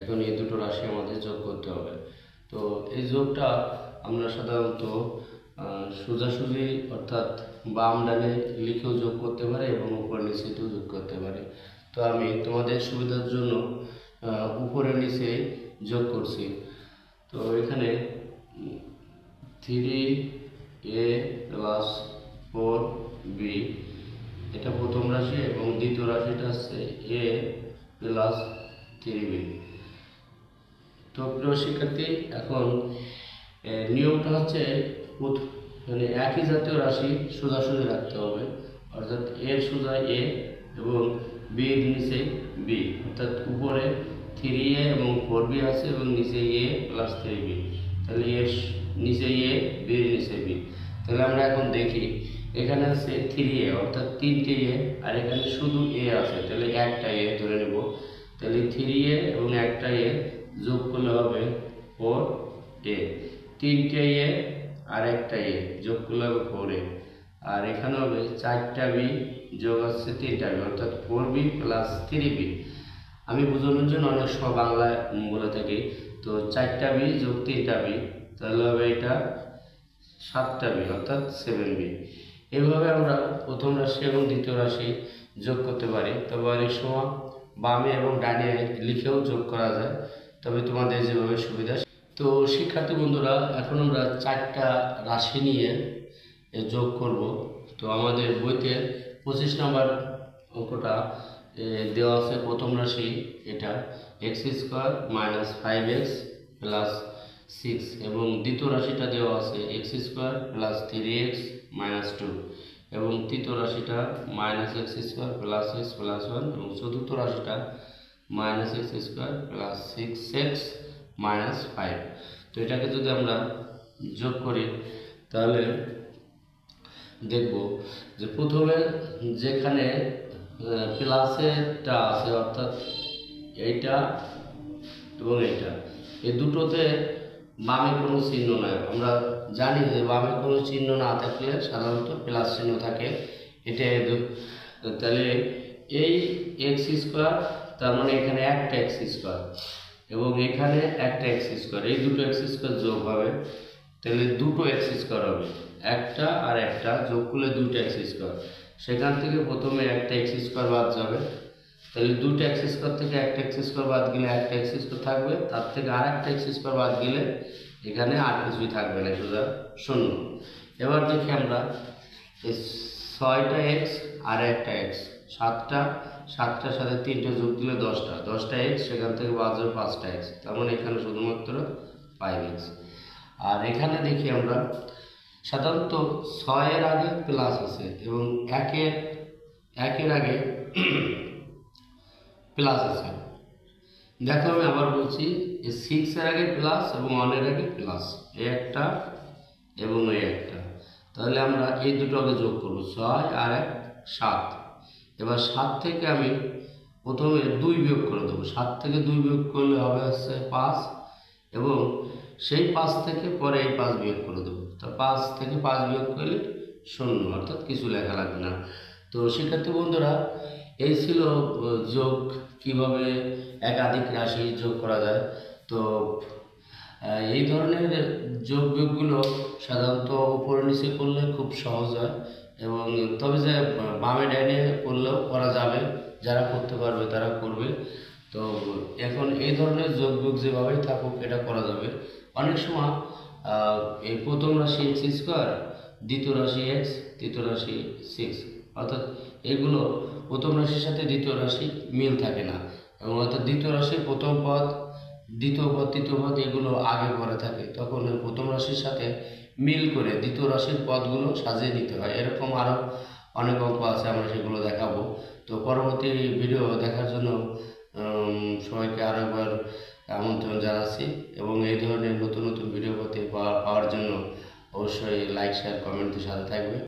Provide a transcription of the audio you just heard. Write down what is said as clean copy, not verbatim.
এখন এই দুটো রাশি আমাদের যোগ করতে হবে। তো এই যোগটা আমরা সাধারণত সোজাসুজি অর্থাৎ বাম ডানে লিখেও যোগ করতে পারি এবং উপর নিচেও যোগ করতে পারি। তো আমি তোমাদের সুবিধার জন্য উপরে নিচে যোগ করছি। তো এখানে 3a + 4b এটা প্রথম রাশি এবং দ্বিতীয় রাশিটা হচ্ছে a + 3b। তো প্রিয় শিক্ষার্থী, এখন নিয়মটা হচ্ছে মানে একই জাতীয় রাশি সোজাসুজি রাখতে হবে, অর্থাৎ a সোজা a এবং b এর নিচে b, অর্থাৎ উপরে 3a এবং 4b আছে এবং নিচে a + 3b। তাহলে এর নিচে a, b এর নিচে b। তাহলে আমরা এখন দেখি, এখানে আছে 3a অর্থাৎ 3টে a, আর এখানে শুধু a আছে, তাহলে একটা a ধরে নেব। তাহলে 3a এবং একটা a যোগ করলে হবে 4a, 3টে a আর একটা a যোগ করলে হবে 4a, আর এখানে হবে 4টা b যোগ হচ্ছে 3টা b অর্থাৎ 4b + 3b। আমি বোঝানোর জন্য অনেক সময় বাংলায় বলে থাকি। তো 4টা b যোগ 3টা b, তাহলে হবে এটা 7টা b অর্থাৎ 7b। এভাবে আমরা প্রথম রাশি এবং দ্বিতীয় রাশি যোগ করতে পারি। তবে অনেক সময় বামে এবং ডানে লিখেও যোগ করা যায়, তবে তোমাদের যেভাবে সুবিধা। তো শিক্ষার্থী বন্ধুরা, এখন আমরা 4টা রাশি নিয়ে যোগ করব। তো আমাদের বইতে 25 নম্বর অঙ্কটা দেওয়া আছে। প্রথম রাশি এটা x² - 5x + 6 এবং দ্বিতীয় রাশিটা দেওয়া আছে x² + 3x - 2 এবং তৃতীয় রাশিটা -x² + x + 1 এবং চতুর্থ রাশিটা -x² + 6x - 5। তো এটাকে যদি আমরা যোগ করি তাহলে দেখব যে প্রথমে যেখানে প্লাসেরটা আছে অর্থাৎ এইটা এবং এইটা, এই দুটোতে বামে কোনো চিহ্ন নাই। আমরা জানি যে বামে কোনো চিহ্ন না থাকলে সাধারণত প্লাস চিহ্ন থাকে। এটা তাহলে এই x², তার মানে এখানে একটা x² এবং এখানে একটা x², এই দুটো x² যোগ হবে, তাহলে দুটো x² হবে, একটা আর একটা যোগ করলে দুটো x²। সেখান থেকে প্রথমে একটা x² বাদ যাবে, তাহলে দুটো x² থেকে একটা x² বাদ গেলে একটা x² থাকবে, তার থেকে আর একটা x² বাদ গেলে এখানে আর কিছুই থাকবে না, সোজা শূন্য। এবার দেখি আমরা 6টা x আর একটা x, 7টার সাথে 3টে যোগ দিলে 10টা x, সেখান থেকে বাদ যাবে 5টা x, তার মানে এখানে শুধুমাত্র 5x। আর এখানে দেখি আমরা সাধারণত 6-এর আগে প্লাস আছে এবং 1-এর আগে প্লাস আছে। দেখো আমি আবার বলছি, 6-এর আগে প্লাস এবং 1-এর আগে প্লাস, এই একটা এবং এই একটা। তাহলে আমরা এই দুটো আগে যোগ করবো, 6 আর 1 7। এবার 7 থেকে আমি প্রথমে 2 বিয়োগ করে দেবো, 7 থেকে 2 বিয়োগ করলে হবে হচ্ছে 5 এবং সেই 5 থেকে পরে এই 5 বিয়োগ করে দেবো। তা 5 থেকে 5 বিয়োগ করলে 0, অর্থাৎ কিছু লেখা লাগবে না। তো শিক্ষার্থী বন্ধুরা, এই ছিল যোগ, কিভাবে একাধিক রাশি যোগ করা যায়। তো এই ধরনের যোগ বিয়োগগুলো সাধারণত উপরে নিচে করলে খুব সহজ হয় এবং তবে যে বামে ডাইনে করলেও করা যাবে, যারা করতে পারবে তারা করবে। তো এখন এই ধরনের যোগ বিয়োগ যেভাবেই থাকুক এটা করা যাবে। অনেক সময় এই প্রথম রাশি x², দ্বিতীয় রাশি x, তৃতীয় রাশি 6, অর্থাৎ এগুলো প্রথম রাশির সাথে দ্বিতীয় রাশি মিল থাকে না, এবং অর্থাৎ দ্বিতীয় রাশির প্রথম পদ, দ্বিতীয় পদ, তৃতীয় পদ এগুলো আগে পরে থাকে, তখন প্রথম রাশির সাথে মিল করে দ্বিতীয় রাশির পদগুলো সাজিয়ে নিতে হয়। এরকম আরও অনেক অঙ্ক আছে, আমরা সেগুলো দেখাবো। তো পরবর্তী ভিডিও দেখার জন্য সবাইকে আরও একবার আমন্ত্রণ জানাচ্ছি এবং এই ধরনের নতুন নতুন ভিডিও পাওয়ার জন্য অবশ্যই লাইক, শেয়ার, কমেন্টের সাথে থাকবে।